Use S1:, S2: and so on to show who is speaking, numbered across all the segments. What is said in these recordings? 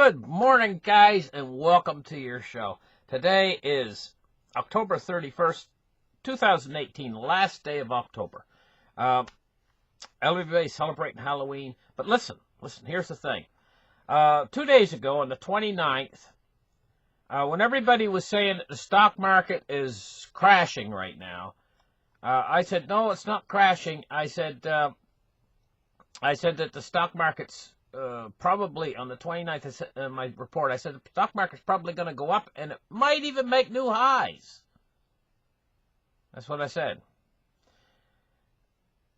S1: Good morning, guys, and welcome to your show. Today is October 31st, 2018, last day of October. Everybody's celebrating Halloween, but listen, here's the thing. 2 days ago, on the 29th, when everybody was saying that the stock market is crashing right now, I said, no, it's not crashing. I said that the stock market's probably on the 29th, in my report, I said the stock market's probably going to go up, and it might even make new highs. That's what I said.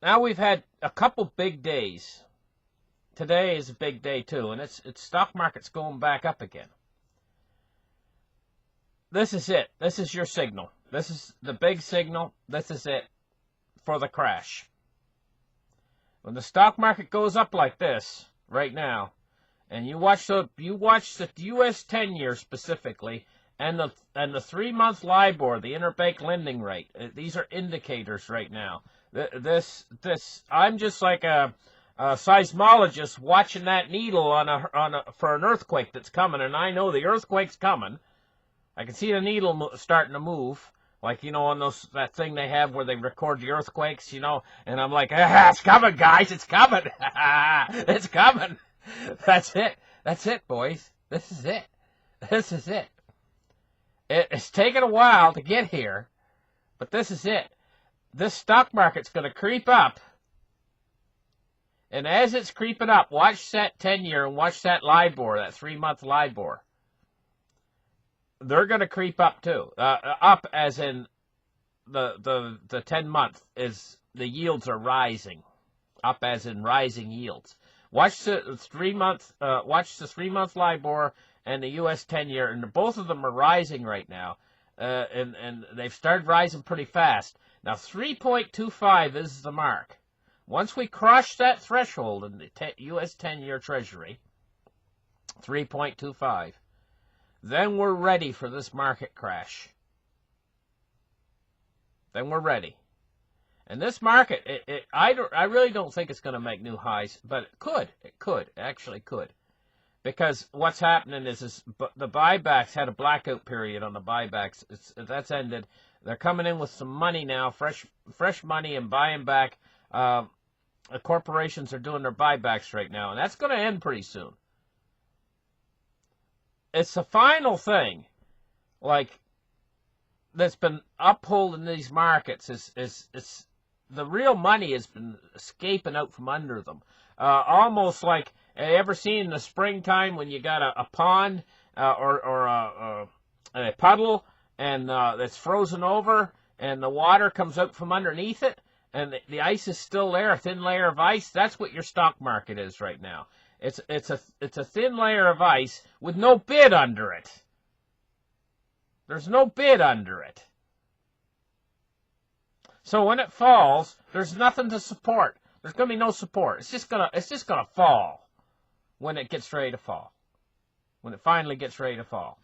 S1: Now we've had a couple big days. Today is a big day too, and it's stock market's going back up again. This is it. This is your signal. This is the big signal. This is it for the crash. When the stock market goes up like this right now, and you watch the U.S. 10-year specifically, and the 3-month LIBOR, the interbank lending rate. These are indicators right now. I'm just like a seismologist watching that needle for an earthquake that's coming, and I know the earthquake's coming. I can see the needle starting to move, like, you know, on that thing they have where they record the earthquakes, you know, and I'm like, it's coming, guys, it's coming. It's coming. That's it, boys. This is it. It's taken a while to get here, but this is it. This stock market's going to creep up, and as it's creeping up, watch that 10-year and watch that LIBOR, that 3-month LIBOR. They're going to creep up too. Up as in the 10-month is the yields are rising. Up as in rising yields. Watch the 3-month LIBOR and the U.S. 10-year, and both of them are rising right now, and they've started rising pretty fast. Now 3.25 is the mark. Once we crush that threshold in the U.S. 10-year Treasury, 3.25. Then we're ready for this market crash. Then we're ready. And this market, I really don't think it's going to make new highs, but it could. It actually could. Because what's happening is the buybacks had a blackout period on the buybacks. That's ended. They're coming in with some money now, fresh money, and buying back. The corporations are doing their buybacks right now, and that's going to end pretty soon. It's the final thing, like, that's been upholding these markets is the real money has been escaping out from under them. Almost like, have you ever seen in the springtime when you got a pond or a puddle and that's frozen over and the water comes out from underneath it and the ice is still there, a thin layer of ice? That's what your stock market is right now. It's a thin layer of ice with no bid under it. There's no bid under it. So when it falls, there's nothing to support. There's going to be no support. It's just gonna fall when it gets ready to fall. When it finally gets ready to fall.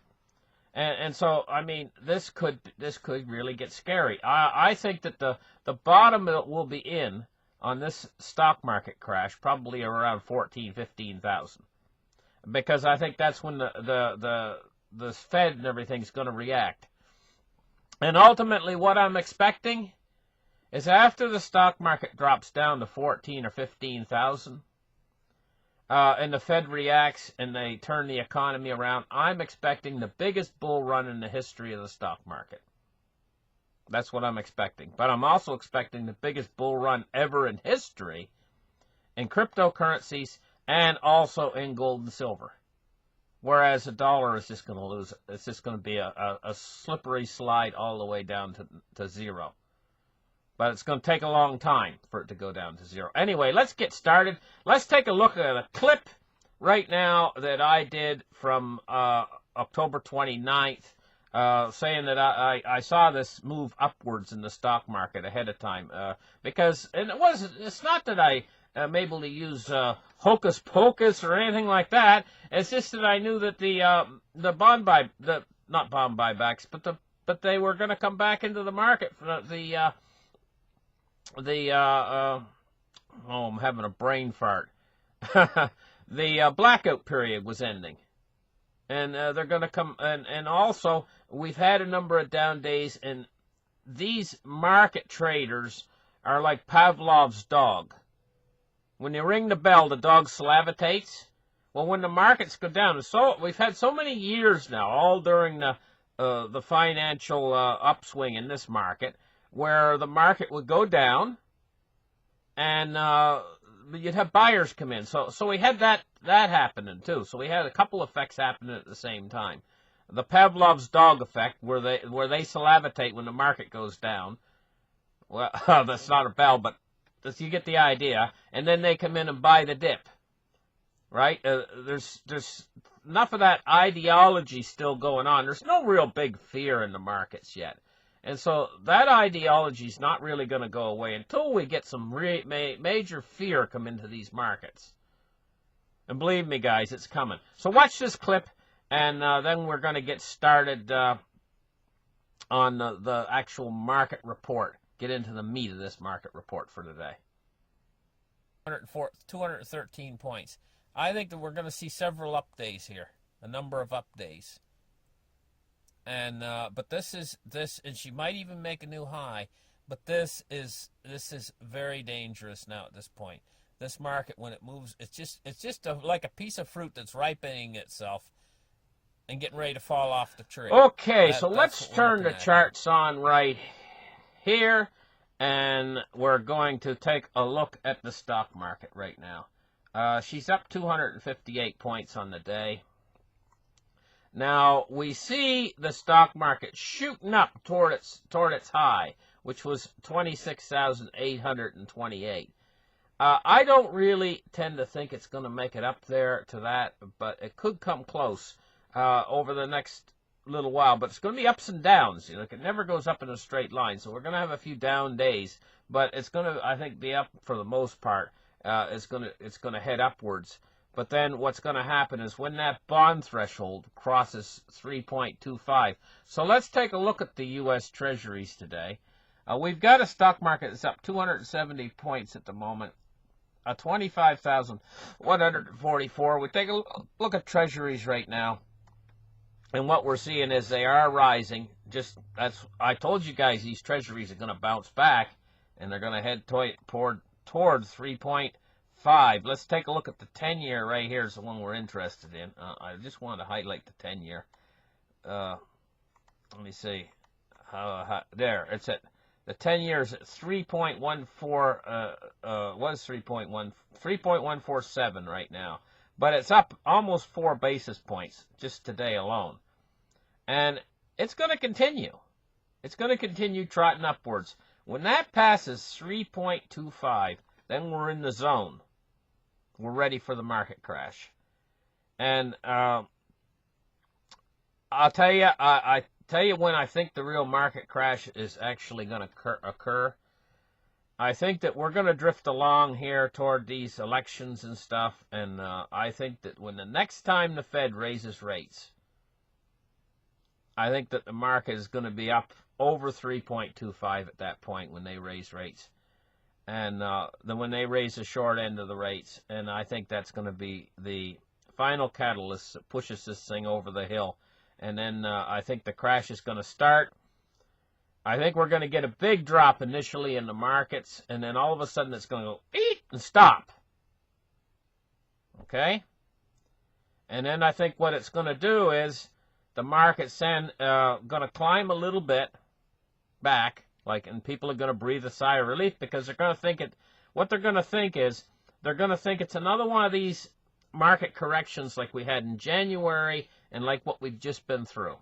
S1: And so, I mean, this could really get scary. I think that the bottom will be in on this stock market crash, probably around 15,000, because I think that's when the Fed and everything's going to react. And ultimately, what I'm expecting is after the stock market drops down to 14 or 15,000, and the Fed reacts and they turn the economy around, I'm expecting the biggest bull run in the history of the stock market. That's what I'm expecting. But I'm also expecting the biggest bull run ever in history in cryptocurrencies and also in gold and silver. Whereas the dollar is just going to lose. It's just going to be a slippery slide all the way down to zero. But it's going to take a long time for it to go down to zero. Anyway, let's get started. Let's take a look at a clip right now that I did from October 29th. Saying that I saw this move upwards in the stock market ahead of time, because it's not that I am able to use hocus pocus or anything like that. It's just that I knew that not bond buybacks, but they were going to come back into the market for I'm having a brain fart. The blackout period was ending. And they're going to come, and also we've had a number of down days, and these market traders are like Pavlov's dog. When you ring the bell, the dog salivates. Well, when the markets go down, so we've had so many years now, all during the financial upswing in this market, where the market would go down, and you'd have buyers come in. So we had that happening too. So we had a couple effects happening at the same time. The Pavlov's dog effect, where they salivatate when the market goes down. Well, that's not a bell, but you get the idea. And then they come in and buy the dip, right? There's enough of that ideology still going on. There's no real big fear in the markets yet. And so that ideology is not really going to go away until we get some major fear come into these markets. And believe me, guys, it's coming. So watch this clip, and then we're going to get started on the actual market report. Get into the meat of this market report for today. 213 points. I think that we're going to see several up days here, a number of up days. And but this, and she might even make a new high. But this is very dangerous now at this point. This market, when it moves, it's just like a piece of fruit that's ripening itself and getting ready to fall off the tree. Okay, so let's turn the charts on right here, and we're going to take a look at the stock market right now. She's up 258 points on the day. Now, we see the stock market shooting up toward its high, which was 26,828. I don't really tend to think it's going to make it up there to that, but it could come close over the next little while. But it's going to be ups and downs. You know, it never goes up in a straight line, so we're going to have a few down days. But it's going to, I think, be up for the most part. It's going to head upwards. But then what's going to happen is when that bond threshold crosses 3.25. So let's take a look at the U.S. Treasuries today. We've got a stock market that's up 270 points at the moment, 25,144. We take a look at Treasuries right now, and what we're seeing is they are rising. I told you guys these Treasuries are going to bounce back, and they're going to head toward 3.5. Let's take a look at the 10-year right here. Is the one we're interested in. I just wanted to highlight the 10-year. Let me see. There, it's at the 10-year is at 3.14. Was 3.147 right now, but it's up almost 4 basis points just today alone, and it's going to continue. It's going to continue trotting upwards. When that passes 3.25, then we're in the zone. We're ready for the market crash. And I'll tell you, I tell you when I think the real market crash is actually going to occur. I think that we're going to drift along here toward these elections and stuff, and I think that when the next time the Fed raises rates, I think that the market is going to be up over 3.25 at that point when they raise rates. And then when they raise the short end of the rates, and I think that's going to be the final catalyst that pushes this thing over the hill. And then I think the crash is going to start. I think we're going to get a big drop initially in the markets, and then all of a sudden it's going to go eat and stop. Okay? And then I think what it's going to do is the market's then going to climb a little bit back. And people are going to breathe a sigh of relief because they're going to think what they're going to think is they're going to think it's another one of these market corrections like we had in January and like what we've just been through.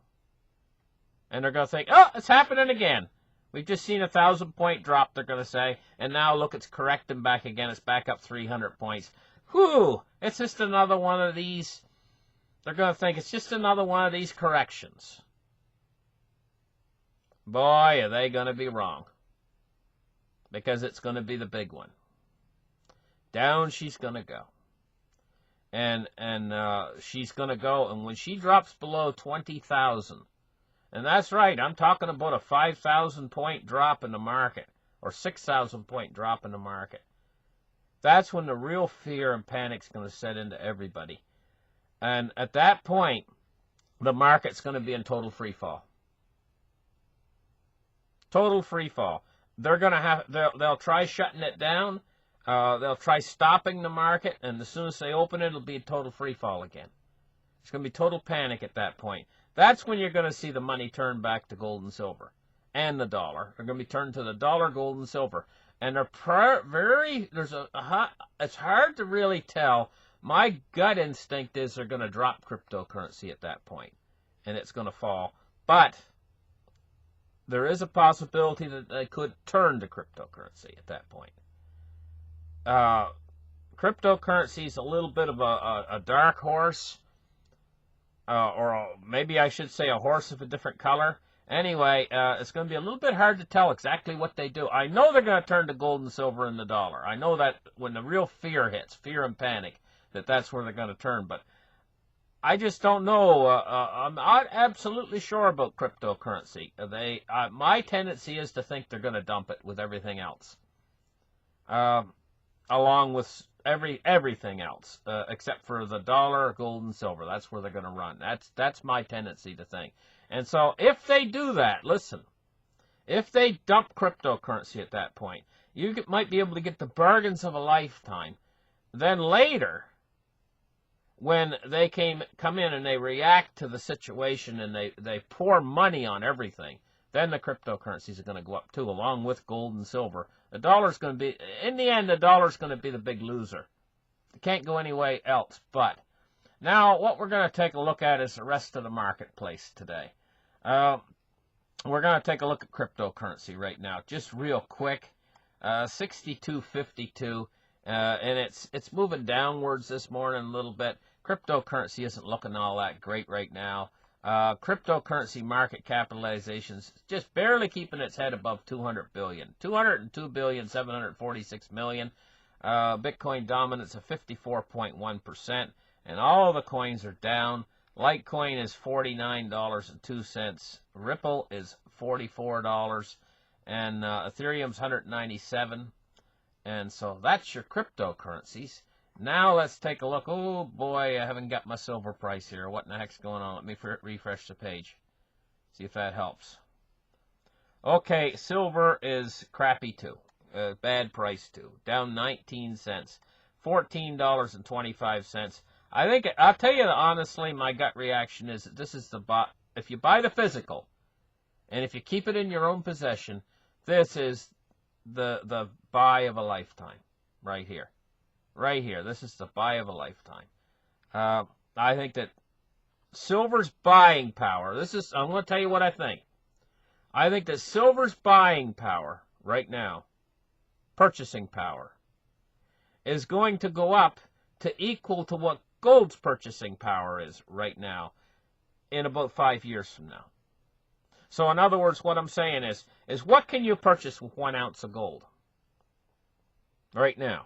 S1: And they're going to think, oh, it's happening again. We've just seen a 1,000-point drop, they're going to say, and now look, it's correcting back again. It's back up 300 points. Whew, it's just another one of these. They're going to think it's just another one of these corrections. Boy, are they going to be wrong. Because it's going to be the big one. Down she's going to go. And she's going to go, and when she drops below 20,000, and that's right, I'm talking about a 5,000-point drop in the market, or 6,000-point drop in the market. That's when the real fear and panic's going to set into everybody. And at that point, the market's going to be in total free fall. Total free fall. They're going to have, they'll try shutting it down. They'll try stopping the market, and as soon as they open it, it'll be a total free fall again. It's going to be total panic at that point. That's when you're going to see the money turn back to gold and silver, and the dollar. They're going to be turned to the dollar, gold, and silver. And they're it's hard to really tell. My gut instinct is they're going to drop cryptocurrency at that point, and it's going to fall. But there is a possibility that they could turn to cryptocurrency at that point. Cryptocurrency is a little bit of a dark horse, maybe I should say a horse of a different color. Anyway, it's going to be a little bit hard to tell exactly what they do. I know they're going to turn to gold and silver and the dollar. I know that when the real fear hits, fear and panic, that's where they're going to turn. But I just don't know. I'm not absolutely sure about cryptocurrency. My tendency is to think they're going to dump it with everything else, along with everything else, except for the dollar, gold, and silver. That's where they're going to run. That's my tendency to think. And so if they do that, listen, if they dump cryptocurrency at that point, you might be able to get the bargains of a lifetime. Then later, when they come in and they react to the situation and they pour money on everything, then the cryptocurrencies are going to go up too, along with gold and silver. The dollar's going to be, in the end, the dollar's going to be the big loser. It can't go any way else. But now what we're going to take a look at is the rest of the marketplace today. We're going to take a look at cryptocurrency right now, just real quick. 62.52, and it's moving downwards this morning a little bit. Cryptocurrency isn't looking all that great right now. Cryptocurrency market capitalization's just barely keeping its head above 200 billion. 202,746 million. Bitcoin dominance of 54.1%, and all the coins are down. Litecoin is $49.02. Ripple is $44, and Ethereum's 197. And so that's your cryptocurrencies. Now let's take a look. Oh boy, I haven't got my silver price here. What in the heck's going on? Let me refresh the page. See if that helps. Okay, silver is crappy too. Bad price too. Down 19 cents. $14.25. I think, I'll tell you honestly, my gut reaction is that this is if you buy the physical, and if you keep it in your own possession, this is the buy of a lifetime right here. Right here. This is the buy of a lifetime. I think that silver's buying power, I'm going to tell you what I think. I think that silver's buying power right now, purchasing power, is going to go up to equal to what gold's purchasing power is right now in about 5 years from now. So in other words, what I'm saying is what can you purchase with 1 ounce of gold? Right now.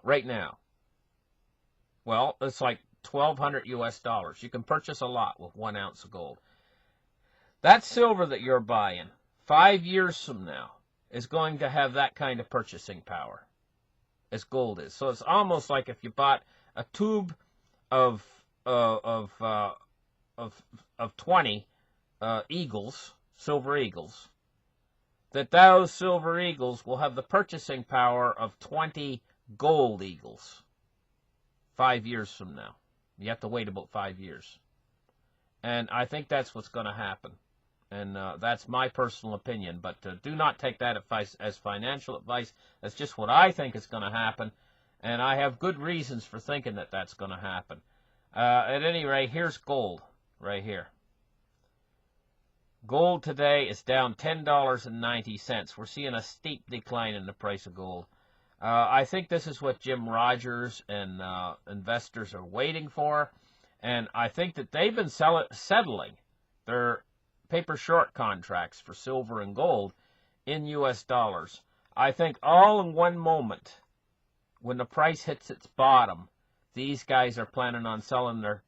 S1: Well, it's like $1,200 US. You can purchase a lot with 1 ounce of gold. That silver that you're buying 5 years from now is going to have that kind of purchasing power as gold is. So it's almost like if you bought a tube of 20 eagles, silver eagles, that those silver eagles will have the purchasing power of 20 gold eagles 5 years from now. You have to wait about 5 years. And I think that's what's going to happen. And that's my personal opinion. But do not take that advice as financial advice. That's just what I think is going to happen. And I have good reasons for thinking that that's going to happen. At any rate, here's gold right here. Gold today is down $10.90. We're seeing a steep decline in the price of gold. I think this is what Jim Rogers and investors are waiting for. And I think that they've been settling their paper short contracts for silver and gold in U.S. dollars. I think all in one moment, when the price hits its bottom, these guys are planning on settling their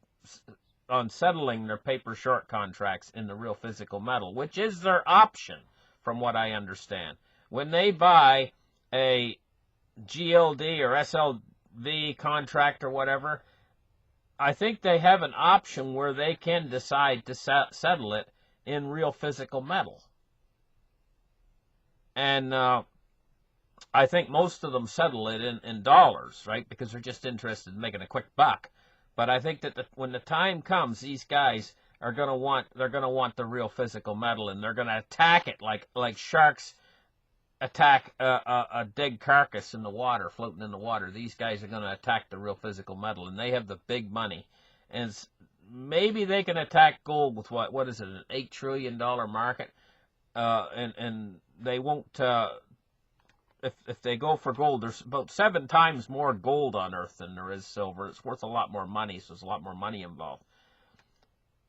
S1: paper short contracts in the real physical metal, which is their option, from what I understand. When they buy a GLD or SLV contract or whatever, I think they have an option where they can decide to settle it in real physical metal. And I think most of them settle it in dollars, right? Because they're just interested in making a quick buck. But I think that when the time comes, these guys are going to want the real physical metal, and they're going to attack it like sharks attack a dead carcass in the water, floating in the water. These guys are going to attack the real physical metal, and they have the big money. And maybe they can attack gold with what is it, an $8 trillion market, and they won't. If they go for gold, there's about 7 times more gold on Earth than there is silver. It's worth a lot more money, so there's a lot more money involved.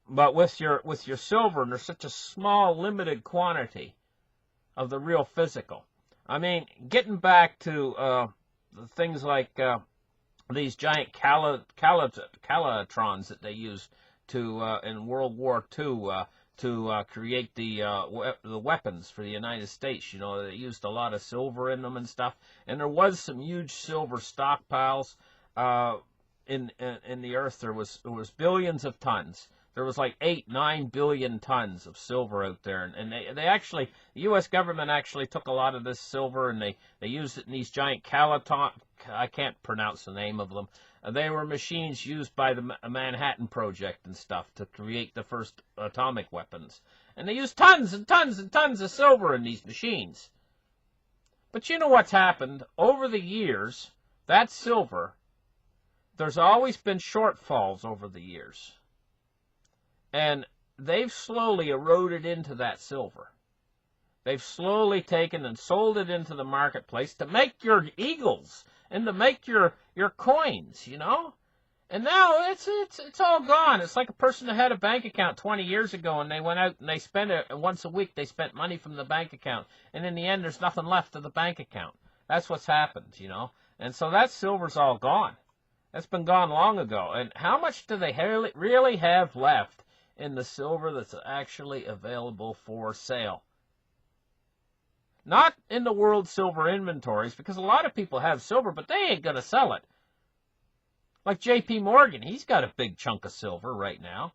S1: But with your silver, and there's such a small, limited quantity of the real physical. I mean, getting back to things like these giant calatrons that they used in World War II to create the weapons for the United States. You know, they used a lot of silver in them and stuff. And there was some huge silver stockpiles in the earth. There was billions of tons. There was like 8-9 billion tons of silver out there, and they actually, the U.S. government actually took a lot of this silver, and they used it in these giant I can't pronounce the name of them. They were machines used by the Manhattan Project and stuff to create the first atomic weapons, and they used tons and tons and tons of silver in these machines. But you know what's happened over the years? That silver, there's always been shortfalls over the years. And they've slowly eroded into that silver. They've slowly taken and sold it into the marketplace to make your eagles and to make your coins, you know. And now it's all gone. It's like a person that had a bank account 20 years ago, and they went out and they spent it once a week. They spent money from the bank account, and in the end, there's nothing left of the bank account. That's what's happened, you know. And so that silver's all gone. That's been gone long ago. And how much do they really have left in the silver that's actually available for sale? Not in the world silver inventories, because a lot of people have silver, but they ain't going to sell it. Like J.P. Morgan, he's got a big chunk of silver right now.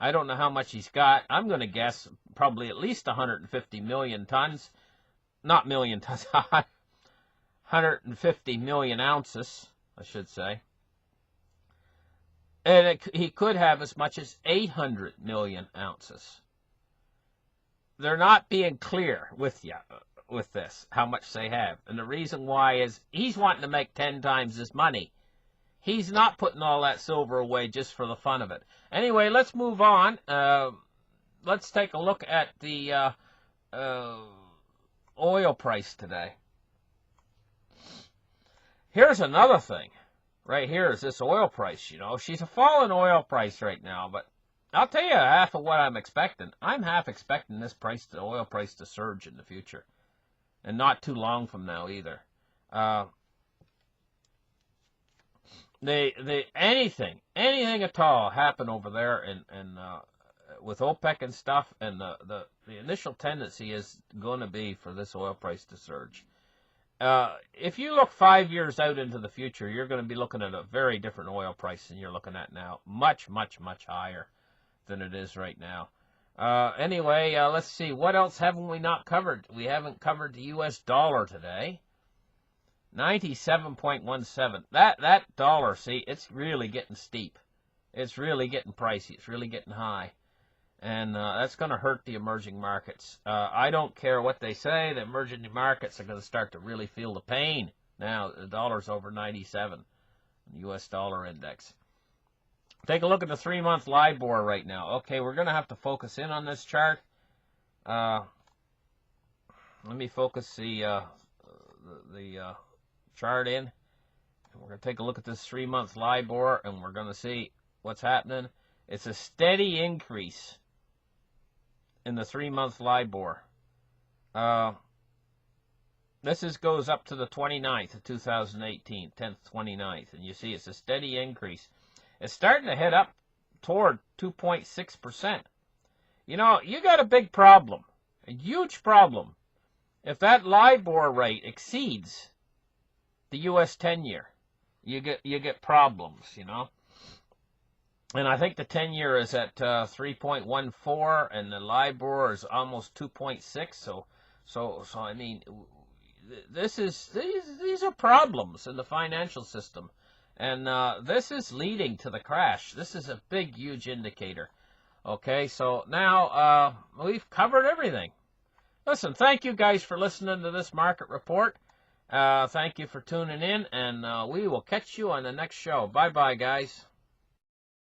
S1: I don't know how much he's got. I'm going to guess probably at least 150 million tons. Not million tons, 150 million ounces, I should say. And he could have as much as 800 million ounces. They're not being clear with you with this, how much they have. And the reason why is he's wanting to make 10 times his money. He's not putting all that silver away just for the fun of it. Anyway, let's move on. Let's take a look at the oil price today. Here's another thing. Right here is this oil price, you know. She's a falling oil price right now, but I'll tell you half of what I'm expecting. I'm half expecting this the oil price to surge in the future. And not too long from now either. Anything at all happen over there and with OPEC and stuff, and the initial tendency is going to be for this oil price to surge. If you look 5 years out into the future, you're going to be looking at a very different oil price than you're looking at now. Much, much, much higher than it is right now. Anyway, let's see. What else haven't we not covered? We haven't covered the U.S. dollar today. 97.17. That dollar, see, it's really getting steep. It's really getting pricey. It's really getting high. And that's going to hurt the emerging markets. I don't care what they say. The emerging markets are going to start to really feel the pain. Now, the dollar's over 97, the U.S. dollar index. Take a look at the 3-month LIBOR right now. Okay, we're going to have to focus in on this chart. Let me focus the chart in. We're going to take a look at this 3-month LIBOR, and we're going to see what's happening. It's a steady increase in the 3-month LIBOR. This goes up to the 29th of 2018, 10th, 29th, and you see it's a steady increase. It's starting to head up toward 2.6%. You know, you got a big problem, a huge problem. If that LIBOR rate exceeds the U.S. 10-year, you get problems, you know. And I think the 10-year is at 3.14, and the LIBOR is almost 2.6. So I mean, these are problems in the financial system, and this is leading to the crash. This is a big, huge indicator. Okay, so now we've covered everything. Listen, thank you guys for listening to this market report. Thank you for tuning in, and we will catch you on the next show. Bye-bye, guys.